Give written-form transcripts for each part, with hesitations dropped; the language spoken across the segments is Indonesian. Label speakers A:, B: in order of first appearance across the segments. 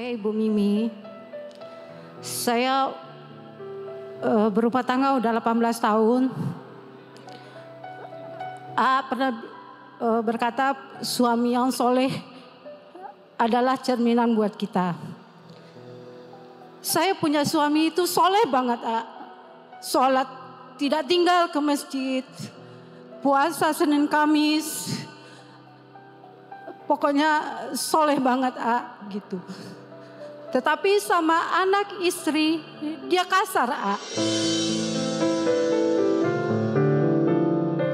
A: Saya Ibu Mimi. Saya berumah tangga udah 18 tahun. Pernah berkata suami yang soleh adalah cerminan buat kita. Saya punya suami itu soleh banget. Sholat tidak tinggal ke masjid. Puasa Senin Kamis. Pokoknya soleh banget gitu. Tetapi sama anak istri dia kasar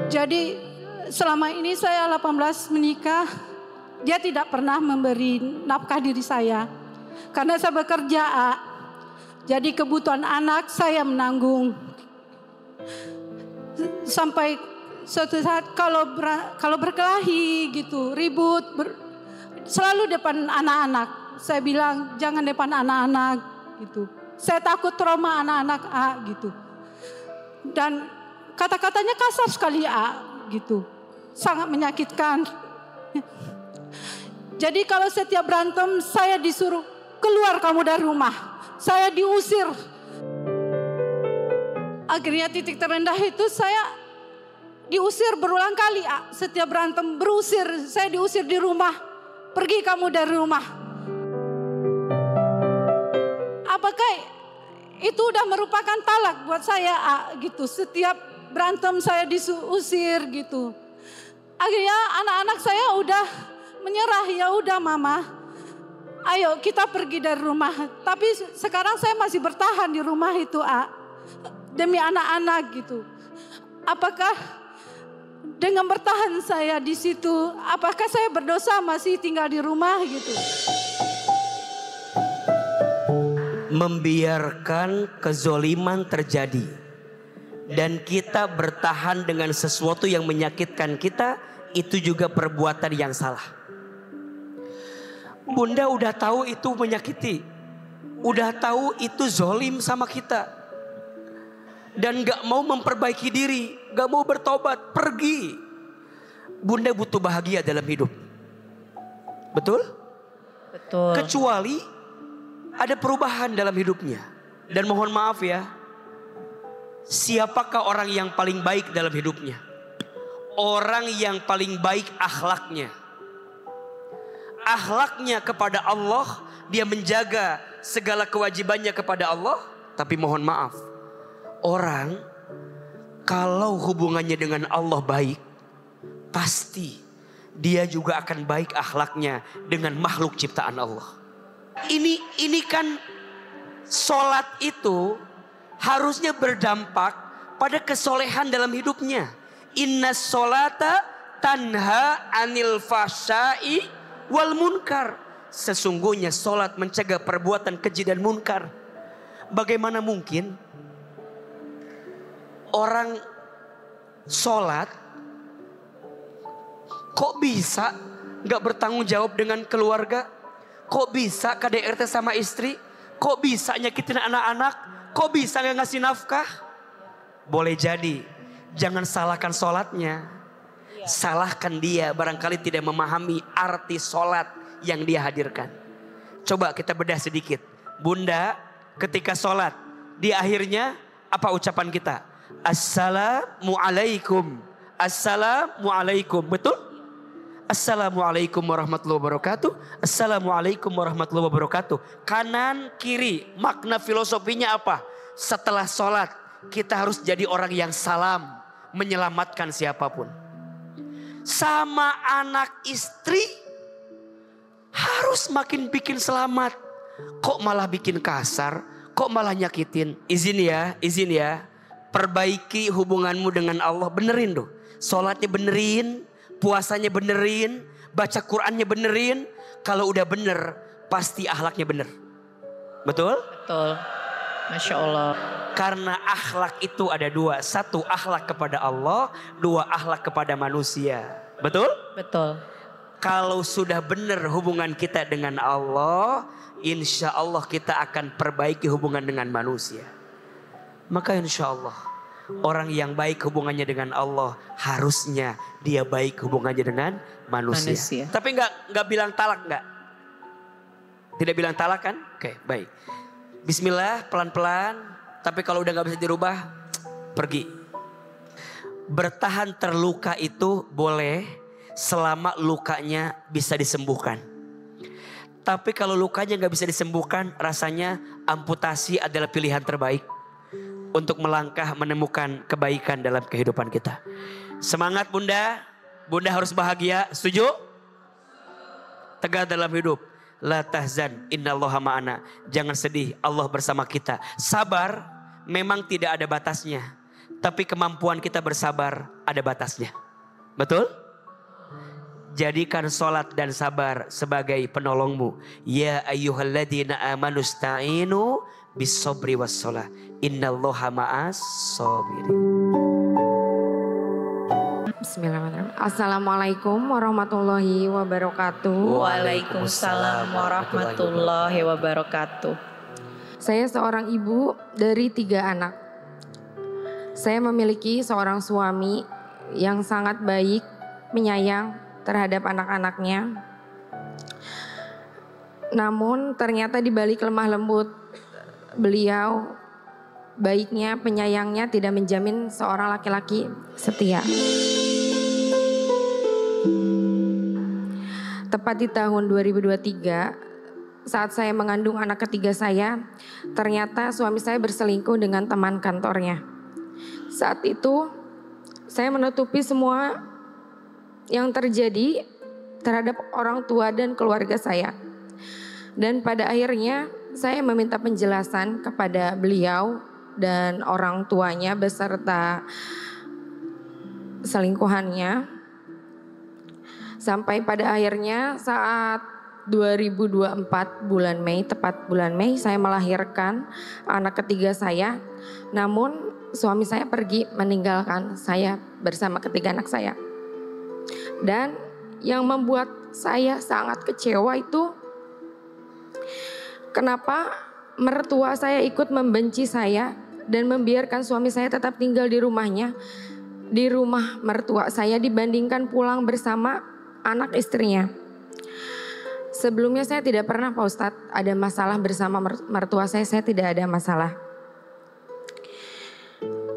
A: Jadi selama ini saya 18 menikah, dia tidak pernah memberi nafkah diri saya. Karena saya bekerja jadi kebutuhan anak saya menanggung. Sampai suatu saat kalau berkelahi gitu, ribut, selalu depan anak-anak. Saya bilang jangan depan anak-anak gitu. Saya takut trauma anak-anak gitu. Dan kata-katanya kasar sekali gitu. Sangat menyakitkan. Jadi kalau setiap berantem saya disuruh keluar kamu dari rumah. Saya diusir. Akhirnya titik terendah itu saya diusir berulang kali. Setiap berantem berusir. Saya diusir di rumah. Pergi kamu dari rumah. Apakah itu udah merupakan talak buat saya gitu. Setiap berantem saya diusir gitu. Akhirnya anak-anak saya udah menyerah. Ya udah mama, ayo kita pergi dari rumah. Tapi sekarang saya masih bertahan di rumah itu demi anak-anak gitu. Apakah dengan bertahan saya di situ, apakah saya berdosa masih tinggal di rumah gitu?
B: Membiarkan kezoliman terjadi dan kita bertahan dengan sesuatu yang menyakitkan kita, itu juga perbuatan yang salah. Bunda udah tahu itu menyakiti, udah tahu itu zolim sama kita, dan gak mau memperbaiki diri, gak mau bertobat, pergi. Bunda butuh bahagia dalam hidup. Betul?
C: Betul.
B: Kecuali ada perubahan dalam hidupnya. Dan mohon maaf ya, siapakah orang yang paling baik dalam hidupnya? Orang yang paling baik akhlaknya. Akhlaknya kepada Allah, dia menjaga segala kewajibannya kepada Allah. Tapi mohon maaf, orang kalau hubungannya dengan Allah baik, pasti dia juga akan baik akhlaknya dengan makhluk ciptaan Allah. Ini kan sholat itu harusnya berdampak pada kesolehan dalam hidupnya. Inna sholata tanha anil fahsya'i wal munkar. Sesungguhnya sholat mencegah perbuatan keji dan munkar. Bagaimana mungkin orang sholat kok bisa gak bertanggung jawab dengan keluarga? Kok bisa KDRT sama istri? Kok bisa nyakitin anak-anak? Kok bisa gak ngasih nafkah? Boleh jadi, jangan salahkan sholatnya. Salahkan dia, barangkali tidak memahami arti sholat yang dia hadirkan. Coba kita bedah sedikit. Bunda ketika sholat, di akhirnya apa ucapan kita? Assalamualaikum. Assalamualaikum, betul? Assalamualaikum warahmatullahi wabarakatuh. Assalamualaikum warahmatullahi wabarakatuh. Kanan kiri, makna filosofinya apa? Setelah sholat kita harus jadi orang yang salam, menyelamatkan siapapun. Sama anak istri harus makin bikin selamat. Kok malah bikin kasar? Kok malah nyakitin? Izin ya. Perbaiki hubunganmu dengan Allah. Benerin tuh. Sholatnya benerin. Puasanya benerin, baca Qur'annya benerin. Kalau udah bener, pasti akhlaknya bener. Betul?
C: Betul. Masya Allah.
B: Karena akhlak itu ada dua. Satu akhlak kepada Allah, dua akhlak kepada manusia. Betul?
C: Betul.
B: Kalau sudah bener hubungan kita dengan Allah, insya Allah kita akan perbaiki hubungan dengan manusia. Maka insya Allah orang yang baik hubungannya dengan Allah, harusnya dia baik hubungannya dengan manusia. Tapi nggak bilang talak nggak. Tidak bilang talak kan? Oke, baik. Bismillah, pelan-pelan. Tapi kalau udah gak bisa dirubah, pergi. Bertahan terluka itu boleh selama lukanya bisa disembuhkan. Tapi kalau lukanya gak bisa disembuhkan, rasanya amputasi adalah pilihan terbaik untuk melangkah menemukan kebaikan dalam kehidupan kita. Semangat Bunda, Bunda harus bahagia, setuju? Tegar dalam hidup. La tahzan, innallaha ma'ana. Jangan sedih, Allah bersama kita. Sabar memang tidak ada batasnya. Tapi kemampuan kita bersabar ada batasnya. Betul? Jadikan solat dan sabar sebagai penolongmu. Ya ayyuhalladzina amanu sta'inu bis-sabri was-shalah. Innallaha ma'as sabirin.
D: Bismillahirrahmanirrahim. Assalamualaikum warahmatullahi wabarakatuh.
C: Waalaikumsalam warahmatullahi wabarakatuh.
D: Saya seorang ibu dari 3 anak. Saya memiliki seorang suami yang sangat baik, penyayang terhadap anak-anaknya. Namun ternyata di balik lemah lembut beliau, baiknya, penyayangnya tidak menjamin seorang laki-laki setia. Tepat di tahun 2023, saat saya mengandung anak ketiga saya, ternyata suami saya berselingkuh dengan teman kantornya. Saat itu, saya menutupi semua yang terjadi terhadap orang tua dan keluarga saya. Dan pada akhirnya, saya meminta penjelasan kepada beliau dan orang tuanya beserta selingkuhannya. Sampai pada akhirnya saat 2024 bulan Mei, tepat bulan Mei, saya melahirkan anak ketiga saya. Namun suami saya pergi meninggalkan saya bersama ketiga anak saya. Dan yang membuat saya sangat kecewa itu, kenapa mertua saya ikut membenci saya dan membiarkan suami saya tetap tinggal di rumahnya, di rumah mertua saya, dibandingkan pulang bersama anak istrinya. Sebelumnya saya tidak pernah Pak Ustadz ada masalah bersama mertua saya tidak ada masalah.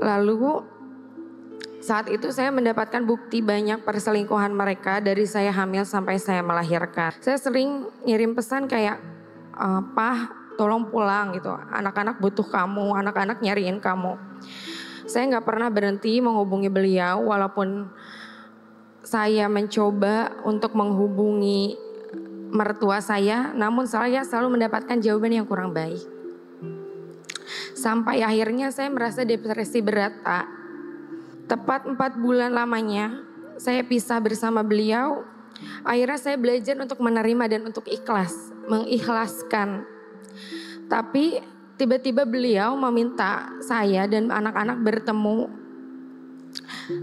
D: Lalu saat itu saya mendapatkan bukti banyak perselingkuhan mereka dari saya hamil sampai saya melahirkan. Saya sering ngirim pesan kayak, "Pah, tolong pulang gitu, anak-anak butuh kamu, anak-anak nyariin kamu." Saya gak pernah berhenti menghubungi beliau walaupun saya mencoba untuk menghubungi mertua saya, namun saya selalu mendapatkan jawaban yang kurang baik. Sampai akhirnya saya merasa depresi berat, Pak. Tepat 4 bulan lamanya saya pisah bersama beliau. Akhirnya saya belajar untuk menerima dan untuk ikhlas, mengikhlaskan. Tapi tiba-tiba beliau meminta saya dan anak-anak bertemu.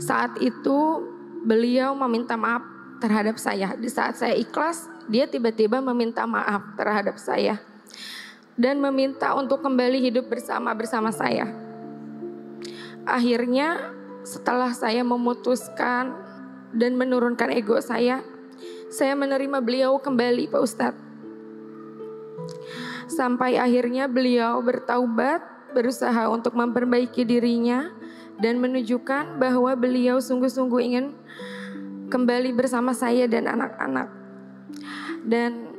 D: Saat itu beliau meminta maaf terhadap saya. Di saat saya ikhlas, dia tiba-tiba meminta maaf terhadap saya. Dan meminta untuk kembali hidup bersama saya. Akhirnya setelah saya memutuskan dan menurunkan ego saya menerima beliau kembali Pak Ustadz. Sampai akhirnya beliau bertaubat, berusaha untuk memperbaiki dirinya dan menunjukkan bahwa beliau sungguh-sungguh ingin kembali bersama saya dan anak-anak. Dan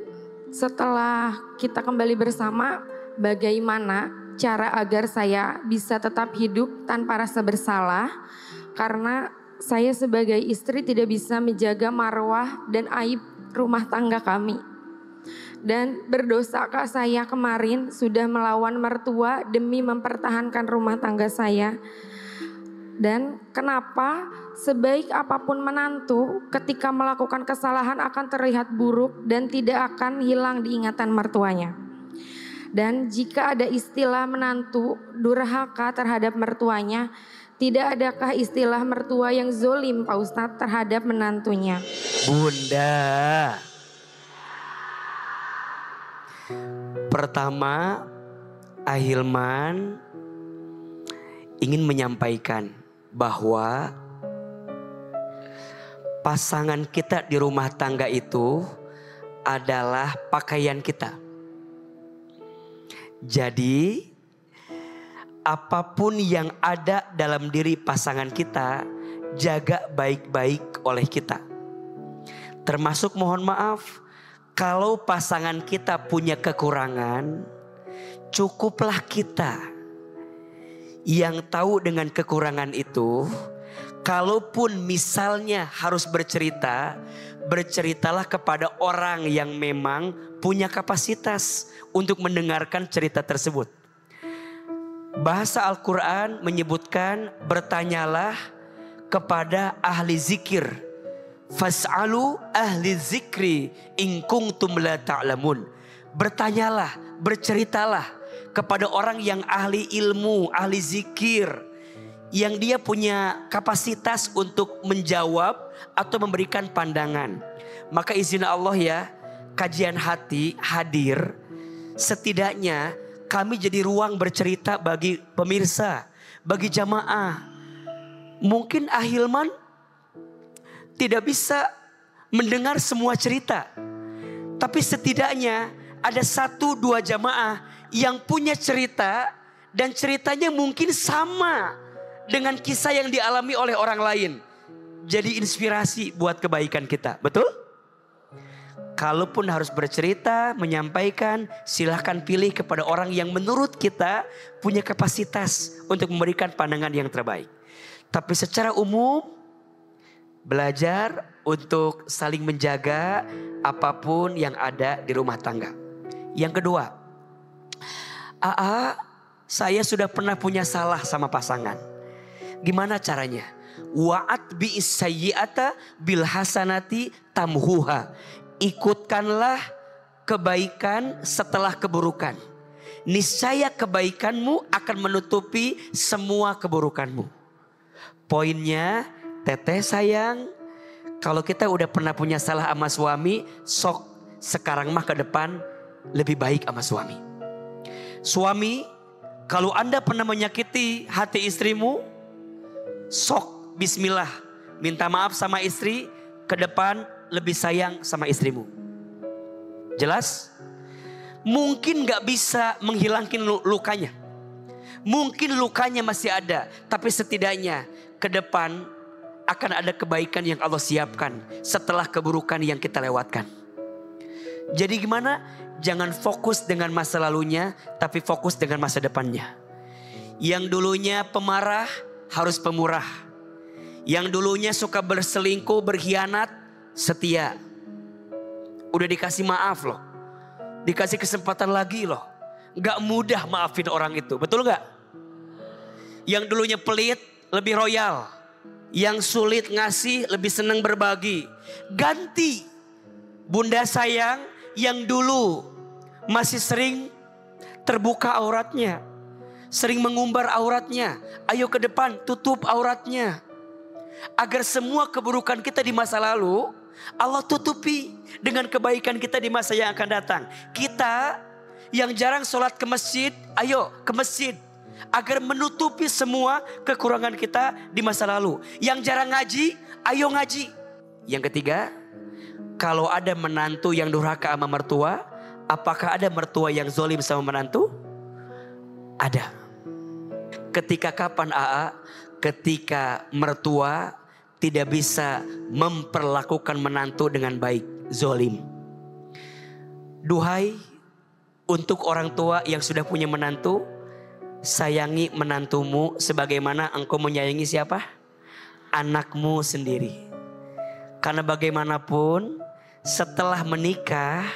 D: setelah kita kembali bersama, bagaimana cara agar saya bisa tetap hidup tanpa rasa bersalah, karena saya sebagai istri tidak bisa menjaga marwah dan aib rumah tangga kami. Dan berdosakah saya kemarin sudah melawan mertua demi mempertahankan rumah tangga saya? Dan kenapa sebaik apapun menantu, ketika melakukan kesalahan akan terlihat buruk dan tidak akan hilang diingatan mertuanya? Dan jika ada istilah menantu durhaka terhadap mertuanya, tidak adakah istilah mertua yang zolim Pak Ustadz terhadap menantunya?
B: Bunda, pertama Ahilman ingin menyampaikan bahwa pasangan kita di rumah tangga itu adalah pakaian kita. Jadi apapun yang ada dalam diri pasangan kita, jaga baik-baik oleh kita. Termasuk mohon maaf, kalau pasangan kita punya kekurangan, cukuplah kita yang tahu dengan kekurangan itu. Kalaupun misalnya harus bercerita, berceritalah kepada orang yang memang punya kapasitas untuk mendengarkan cerita tersebut. Bahasa Al-Quran menyebutkan bertanyalah kepada ahli zikir. Fas'alu ahli zikri in kuntum la ta'lamun. Bertanyalah, berceritalah kepada orang yang ahli ilmu, ahli zikir, yang dia punya kapasitas untuk menjawab atau memberikan pandangan. Maka izin Allah ya, kajian hati hadir, setidaknya kami jadi ruang bercerita bagi pemirsa, bagi jamaah. Mungkin Ahilman tidak bisa mendengar semua cerita, tapi setidaknya ada 1-2 jamaah yang punya cerita, dan ceritanya mungkin sama dengan kisah yang dialami oleh orang lain. Jadi inspirasi buat kebaikan kita. Betul? Kalaupun harus bercerita, menyampaikan, silahkan pilih kepada orang yang menurut kita punya kapasitas untuk memberikan pandangan yang terbaik. Tapi secara umum, belajar untuk saling menjaga apapun yang ada di rumah tangga. Yang kedua, saya sudah pernah punya salah sama pasangan. Gimana caranya? Wa'at bi'is sayyi'ata bil hasanati tamhuha. Ikutkanlah kebaikan setelah keburukan. Niscaya kebaikanmu akan menutupi semua keburukanmu. Poinnya, teteh sayang, kalau kita udah pernah punya salah sama suami, sok sekarang mah ke depan lebih baik sama suami. Suami, kalau Anda pernah menyakiti hati istrimu, sok bismillah, minta maaf sama istri, ke depan lebih sayang sama istrimu. Jelas? Mungkin gak bisa menghilangkan lukanya. Mungkin lukanya masih ada, tapi setidaknya ke depan akan ada kebaikan yang Allah siapkan setelah keburukan yang kita lewatkan. Jadi gimana? Jangan fokus dengan masa lalunya, tapi fokus dengan masa depannya. Yang dulunya pemarah harus pemurah. Yang dulunya suka berselingkuh, berkhianat, setia. Udah dikasih maaf loh, dikasih kesempatan lagi loh. Gak mudah maafin orang itu, betul gak? Yang dulunya pelit, lebih royal. Yang sulit ngasih, lebih senang berbagi. Ganti. Bunda sayang, yang dulu masih sering terbuka auratnya, sering mengumbar auratnya, ayo ke depan tutup auratnya. Agar semua keburukan kita di masa lalu Allah tutupi dengan kebaikan kita di masa yang akan datang. Kita yang jarang sholat ke masjid, ayo ke masjid, agar menutupi semua kekurangan kita di masa lalu. Yang jarang ngaji, ayo ngaji. Yang ketiga, kalau ada menantu yang durhaka sama mertua, apakah ada mertua yang zolim sama menantu? Ada. Ketika kapan ketika mertua tidak bisa memperlakukan menantu dengan baik, zolim. Duhai untuk orang tua yang sudah punya menantu, sayangi menantumu sebagaimana engkau menyayangi siapa? Anakmu sendiri. Karena bagaimanapun setelah menikah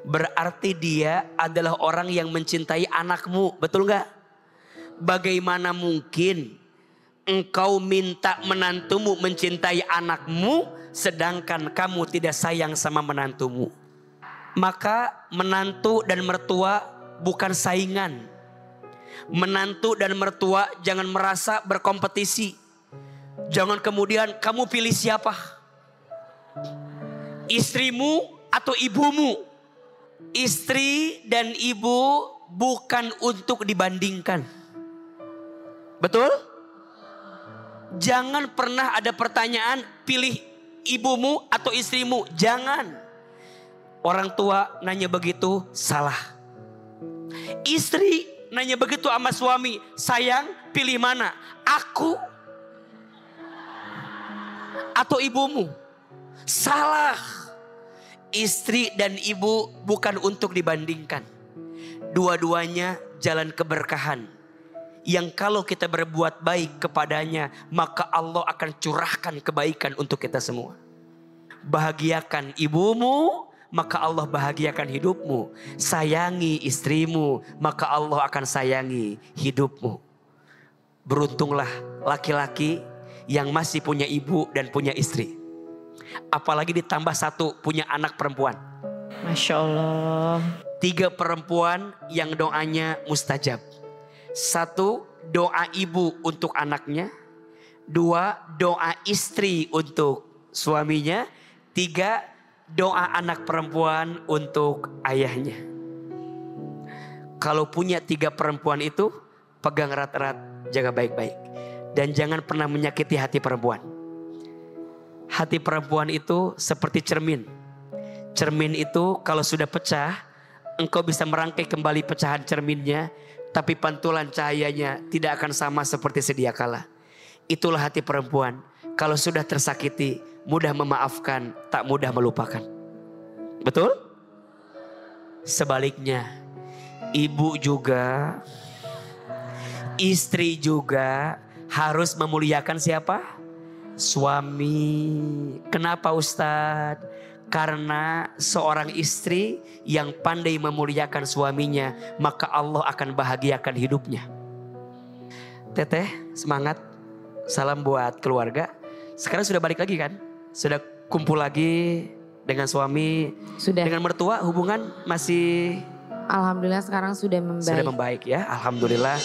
B: berarti dia adalah orang yang mencintai anakmu, betul gak? Bagaimana mungkin engkau minta menantumu mencintai anakmu sedangkan kamu tidak sayang sama menantumu? Maka menantu dan mertua bukan saingan. Menantu dan mertua jangan merasa berkompetisi. Jangan kemudian kamu pilih siapa? Istrimu atau ibumu? Istri dan ibu bukan untuk dibandingkan. Betul? Jangan pernah ada pertanyaan pilih ibumu atau istrimu. Jangan. Orang tua nanya begitu salah. Istri nanya begitu sama suami, sayang pilih mana? Aku atau ibumu? Salah. Istri dan ibu bukan untuk dibandingkan. Dua-duanya jalan keberkahan. Yang kalau kita berbuat baik kepadanya, maka Allah akan curahkan kebaikan untuk kita semua. Bahagiakan ibumu, maka Allah bahagiakan hidupmu. Sayangi istrimu, maka Allah akan sayangi hidupmu. Beruntunglah laki-laki yang masih punya ibu dan punya istri. Apalagi ditambah satu punya anak perempuan.
C: Masya Allah.
B: 3 perempuan yang doanya mustajab. 1, doa ibu untuk anaknya. 2, doa istri untuk suaminya. 3, doa anak perempuan untuk ayahnya. Kalau punya 3 perempuan itu, pegang erat-erat, jaga baik-baik. Dan jangan pernah menyakiti hati perempuan. Hati perempuan itu seperti cermin. Cermin itu kalau sudah pecah, engkau bisa merangkai kembali pecahan cerminnya. Tapi pantulan cahayanya tidak akan sama seperti sedia kala. Itulah hati perempuan. Kalau sudah tersakiti, mudah memaafkan, tak mudah melupakan. Betul? Sebaliknya, ibu juga, istri juga harus memuliakan siapa? Suami. Kenapa Ustadz? Karena seorang istri yang pandai memuliakan suaminya, maka Allah akan bahagiakan hidupnya. Teteh, semangat. Salam buat keluarga. Sekarang sudah balik lagi kan? Sudah kumpul lagi dengan suami.
D: Sudah.
B: Dengan mertua hubungan masih?
D: Alhamdulillah sekarang sudah membaik.
B: Sudah membaik ya, alhamdulillah.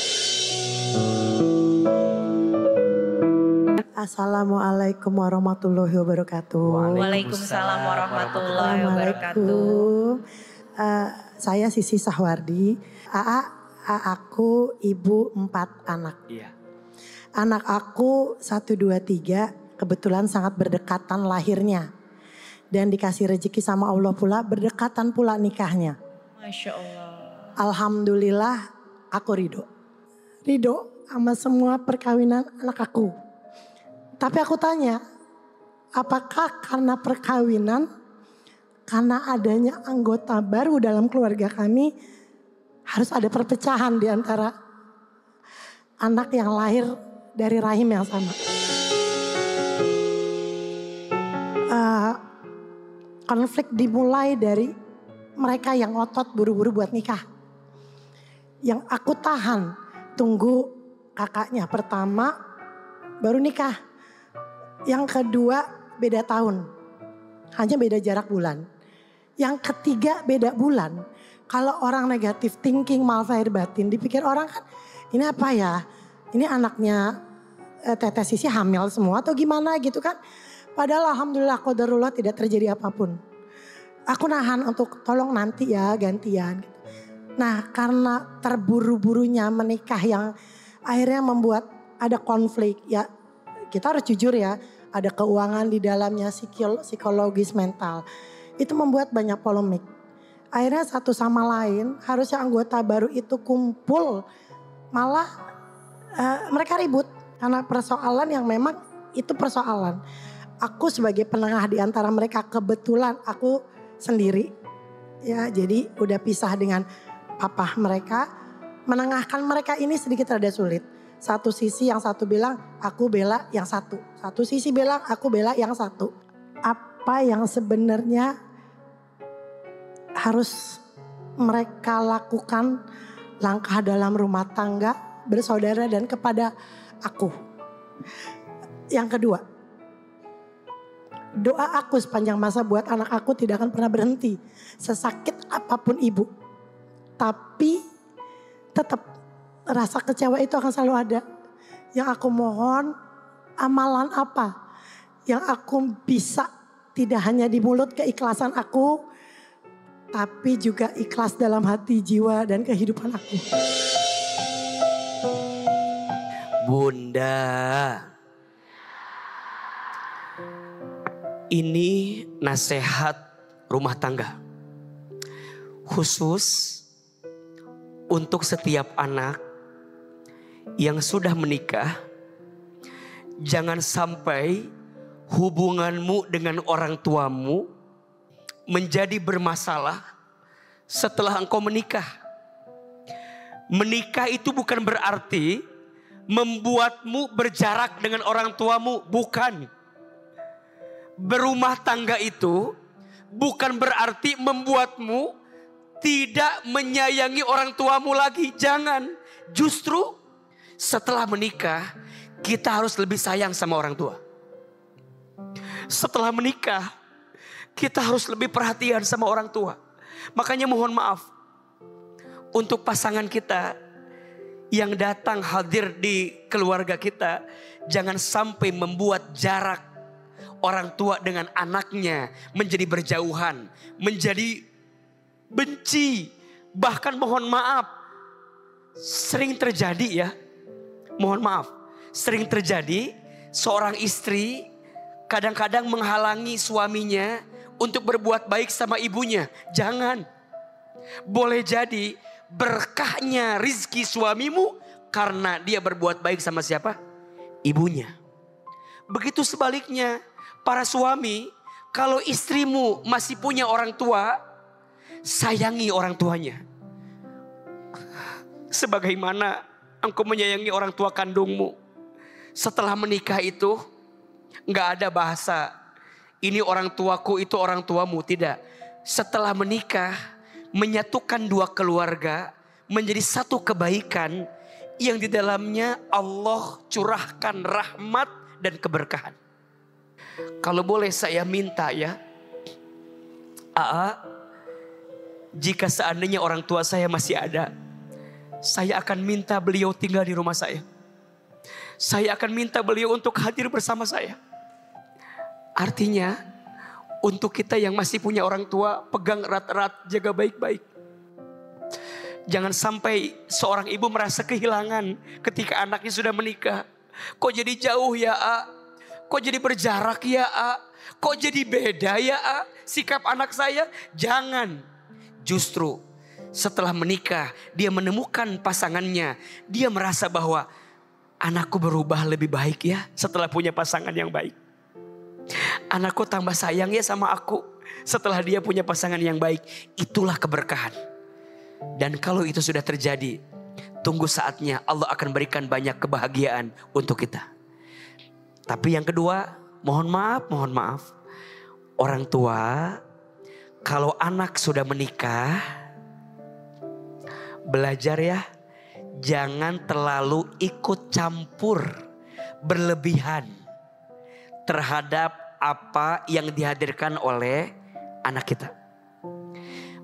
E: Assalamualaikum warahmatullahi wabarakatuh.
C: Waalaikumsalam warahmatullahi wabarakatuh.
E: Assalamualaikum. Saya Sisi Sahwardi. Aku ibu 4 anak.
B: Iya.
E: Anak aku 1, 2, 3 kebetulan sangat berdekatan lahirnya. Dan dikasih rezeki sama Allah pula berdekatan pula nikahnya.
C: Masya Allah.
E: Alhamdulillah aku ridho. Ridho sama semua perkawinan anak aku. Tapi aku tanya, apakah karena perkawinan, karena adanya anggota baru dalam keluarga kami, harus ada perpecahan di antara anak yang lahir dari rahim yang sama? Konflik dimulai dari mereka yang otot buru-buru buat nikah. Yang aku tahan, tunggu kakaknya pertama baru nikah. Yang kedua beda tahun, hanya beda jarak bulan. Yang ketiga beda bulan. Kalau orang negatif thinking, malfahir batin, dipikir orang kan ini apa ya? Ini anaknya Teteh Sisi hamil semua atau gimana gitu kan. Padahal alhamdulillah qadarullah tidak terjadi apapun. Aku nahan untuk tolong nanti ya gantian. Nah karena terburu-burunya menikah yang akhirnya membuat ada konflik ya. Kita harus jujur ya, ada keuangan di dalamnya, psikologis, mental. Itu membuat banyak polemik. Akhirnya satu sama lain harusnya anggota baru itu kumpul. Malah mereka ribut karena persoalan yang memang itu persoalan. Aku sebagai penengah di antara mereka, kebetulan aku sendiri. Ya, jadi udah pisah dengan papa mereka. Menengahkan mereka ini sedikit rada sulit. Satu sisi yang satu bilang aku bela yang satu. Satu sisi bilang aku bela yang satu. Apa yang sebenarnya harus mereka lakukan langkah dalam rumah tangga, bersaudara dan kepada aku. Yang kedua, doa aku sepanjang masa buat anak aku tidak akan pernah berhenti. Sesakit apapun ibu. Tapi tetap rasa kecewa itu akan selalu ada. Yang aku mohon, amalan apa yang aku bisa tidak hanya di mulut keikhlasan aku, tapi juga ikhlas dalam hati, jiwa dan kehidupan aku.
B: Bunda, ini nasihat rumah tangga. Khusus untuk setiap anak yang sudah menikah, jangan sampai hubunganmu dengan orang tuamu menjadi bermasalah setelah engkau menikah. Menikah itu bukan berarti membuatmu berjarak dengan orang tuamu, bukan. Berumah tangga itu bukan berarti membuatmu tidak menyayangi orang tuamu lagi. Jangan. Justru setelah menikah kita harus lebih sayang sama orang tua. Setelah menikah kita harus lebih perhatian sama orang tua. Makanya mohon maaf untuk pasangan kita yang datang hadir di keluarga kita, jangan sampai membuat jarak orang tua dengan anaknya menjadi berjauhan, menjadi benci. Bahkan mohon maaf, sering terjadi ya, mohon maaf, sering terjadi seorang istri kadang-kadang menghalangi suaminya untuk berbuat baik sama ibunya. Jangan. Boleh jadi berkahnya rizki suamimu karena dia berbuat baik sama siapa? Ibunya. Begitu sebaliknya, para suami, kalau istrimu masih punya orang tua, sayangi orang tuanya. Sebagaimana engkau menyayangi orang tua kandungmu. Setelah menikah itu gak ada bahasa ini orang tuaku, itu orang tuamu. Tidak. Setelah menikah, menyatukan dua keluarga menjadi satu kebaikan yang di dalamnya Allah curahkan rahmat dan keberkahan. Kalau boleh saya minta ya, jika seandainya orang tua saya masih ada, saya akan minta beliau tinggal di rumah saya. Saya akan minta beliau untuk hadir bersama saya. Artinya, untuk kita yang masih punya orang tua, pegang erat-erat, jaga baik-baik. Jangan sampai seorang ibu merasa kehilangan ketika anaknya sudah menikah. Kok jadi jauh ya A? Kok jadi berjarak ya A? Kok jadi beda ya A? Sikap anak saya? Jangan. Justru setelah menikah, dia menemukan pasangannya. Dia merasa bahwa anakku berubah lebih baik ya setelah punya pasangan yang baik. Anakku tambah sayang ya sama aku setelah dia punya pasangan yang baik. Itulah keberkahan. Dan kalau itu sudah terjadi, tunggu saatnya Allah akan berikan banyak kebahagiaan untuk kita. Tapi yang kedua, mohon maaf. Orang tua, kalau anak sudah menikah, belajar ya, jangan terlalu ikut campur berlebihan terhadap apa yang dihadirkan oleh anak kita.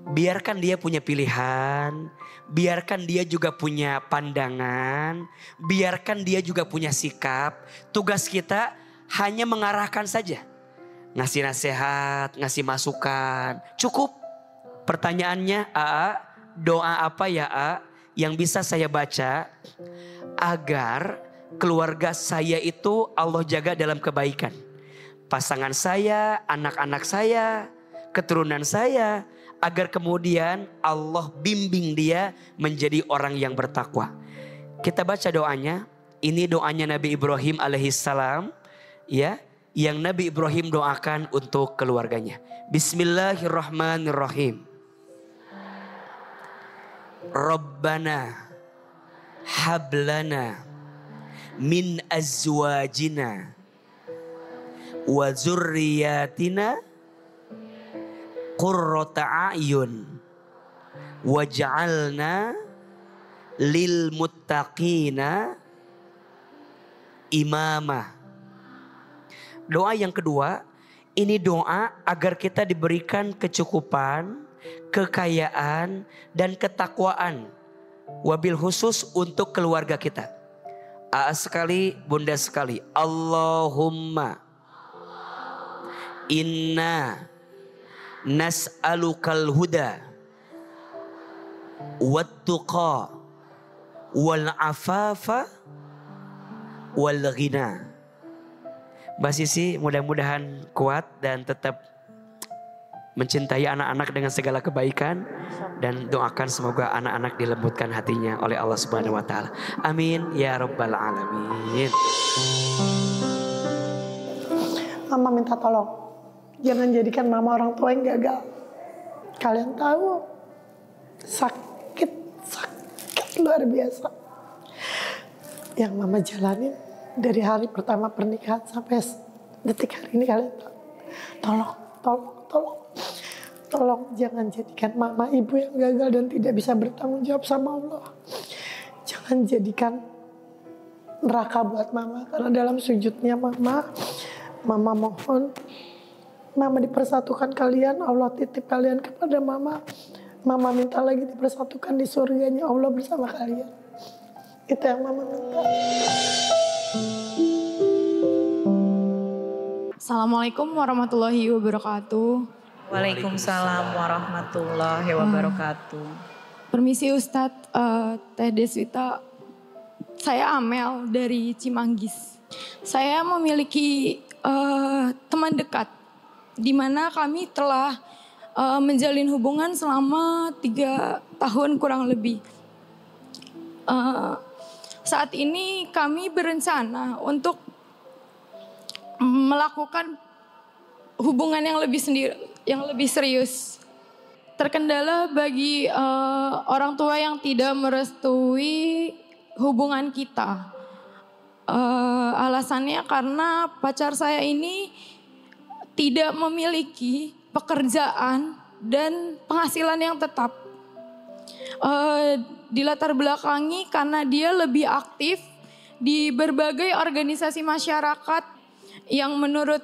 B: Biarkan dia punya pilihan, biarkan dia juga punya pandangan, biarkan dia juga punya sikap. Tugas kita hanya mengarahkan saja. Ngasih nasihat, ngasih masukan. Cukup. Pertanyaannya, doa apa ya yang bisa saya baca agar keluarga saya itu Allah jaga dalam kebaikan. Pasangan saya, anak-anak saya, keturunan saya. Agar kemudian Allah bimbing dia menjadi orang yang bertakwa. Kita baca doanya. Ini doanya Nabi Ibrahim alaihissalam. Ya, yang Nabi Ibrahim doakan untuk keluarganya. Bismillahirrahmanirrahim. Rabbana hablana min azwajina wa zurriyatina qurrata a'yun waj'alna lil muttaqina imama. Doa yang kedua, ini doa agar kita diberikan kecukupan, kekayaan dan ketakwaan, wabil khusus untuk keluarga kita. Sekali, bunda sekali. Allahumma inna nas'alukal huda wattuqa wal afafa wal ghina. Mbak Sisi mudah-mudahan kuat dan tetap mencintai anak-anak dengan segala kebaikan, dan doakan semoga anak-anak dilembutkan hatinya oleh Allah Subhanahu wa taala. Amin ya rabbal alamin.
E: Mama minta tolong, jangan jadikan mama orang tua yang gagal. Kalian tahu, sakit luar biasa yang mama jalanin dari hari pertama pernikahan sampai detik hari ini. Kalian tahu, tolong jangan jadikan mama ibu yang gagal dan tidak bisa bertanggung jawab sama Allah. Jangan jadikan neraka buat mama, karena dalam sujudnya mama mohon, mama dipersatukan kalian, Allah titip kalian kepada mama. Mama minta lagi dipersatukan di surganya Allah bersama kalian. Itu yang mama minta.
D: Assalamualaikum warahmatullahi wabarakatuh.
C: Waalaikumsalam warahmatullahi wabarakatuh.
D: Permisi Ustadz, Teh Deswita, saya Amel dari Cimanggis. Saya memiliki teman dekat, di mana kami telah menjalin hubungan selama 3 tahun kurang lebih. Saat ini kami berencana untuk melakukan hubungan yang lebih serius. Terkendala bagi orang tua yang tidak merestui hubungan kita. Alasannya karena pacar saya ini tidak memiliki pekerjaan dan penghasilan yang tetap. Dilatar belakangi karena dia lebih aktif di berbagai organisasi masyarakat yang menurut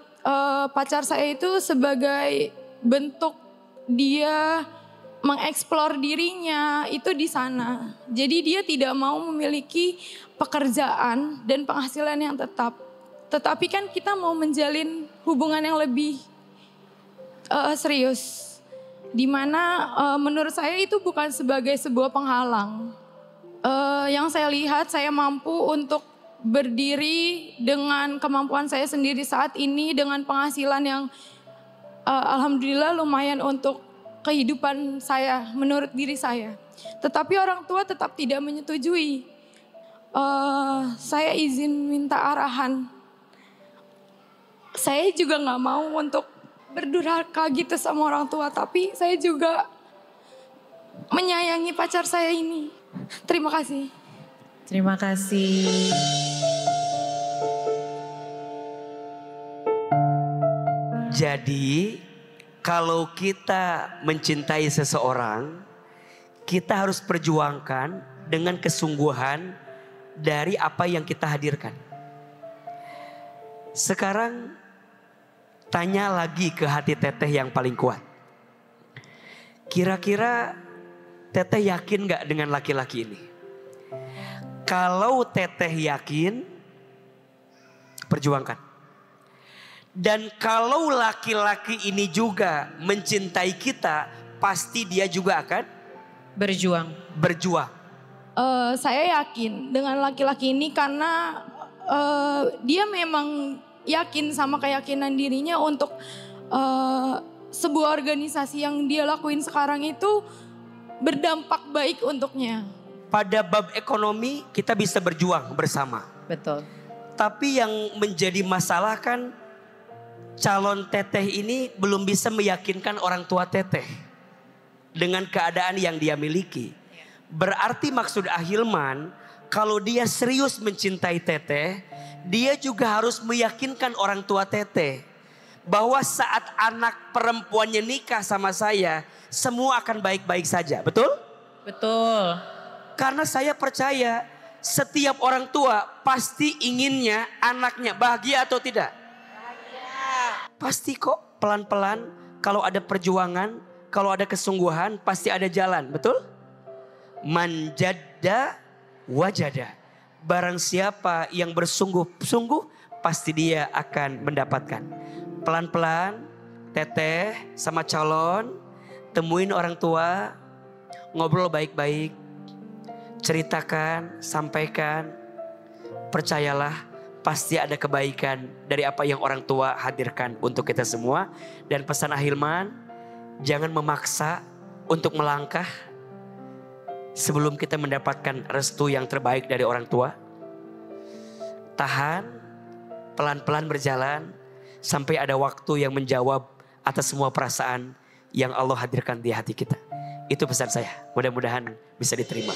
D: pacar saya itu sebagai bentuk dia mengeksplor dirinya itu di sana. Jadi dia tidak mau memiliki pekerjaan dan penghasilan yang tetap. Tetapi kan kita mau menjalin hubungan yang lebih serius. Dimana menurut saya itu bukan sebagai sebuah penghalang. Yang saya lihat saya mampu untuk berdiri dengan kemampuan saya sendiri saat ini dengan penghasilan yang alhamdulillah lumayan untuk kehidupan saya menurut diri saya. Tetapi orang tua tetap tidak menyetujui. Saya izin minta arahan. Saya juga gak mau untuk berdurhaka gitu sama orang tua. Tapi saya juga menyayangi pacar saya ini. Terima kasih.
C: Terima kasih.
B: Jadi kalau kita mencintai seseorang, kita harus perjuangkan dengan kesungguhan dari apa yang kita hadirkan. Sekarang tanya lagi ke hati Teteh yang paling kuat. Kira-kira Teteh yakin gak dengan laki-laki ini? Kalau Teteh yakin, perjuangkan. Dan kalau laki-laki ini juga mencintai kita, pasti dia juga akan berjuang.
D: Saya yakin dengan laki-laki ini karena dia memang yakin sama keyakinan dirinya untuk sebuah organisasi yang dia lakuin sekarang itu berdampak baik untuknya.
B: Pada bab ekonomi kita bisa berjuang bersama.
C: Betul.
B: Tapi yang menjadi masalah kan calon Teteh ini belum bisa meyakinkan orang tua Teteh dengan keadaan yang dia miliki. Berarti maksud Ahilman, kalau dia serius mencintai Teteh, dia juga harus meyakinkan orang tua Teteh bahwa saat anak perempuannya nikah sama saya, semua akan baik-baik saja. Betul?
C: Betul.
B: Karena saya percaya setiap orang tua pasti inginnya anaknya bahagia atau tidak? Bahagia. Pasti kok pelan-pelan kalau ada perjuangan, kalau ada kesungguhan pasti ada jalan. Betul? Man jadda wajada. Barang siapa yang bersungguh-sungguh pasti dia akan mendapatkan. Pelan-pelan Teteh sama calon temuin orang tua, ngobrol baik-baik, ceritakan, sampaikan. Percayalah pasti ada kebaikan dari apa yang orang tua hadirkan untuk kita semua. Dan pesan Ahilman, Jangan memaksa untuk melangkah sebelum kita mendapatkan restu yang terbaik dari orang tua. Tahan, pelan-pelan berjalan sampai ada waktu yang menjawab atas semua perasaan yang Allah hadirkan di hati kita. Itu pesan saya, mudah-mudahan bisa diterima.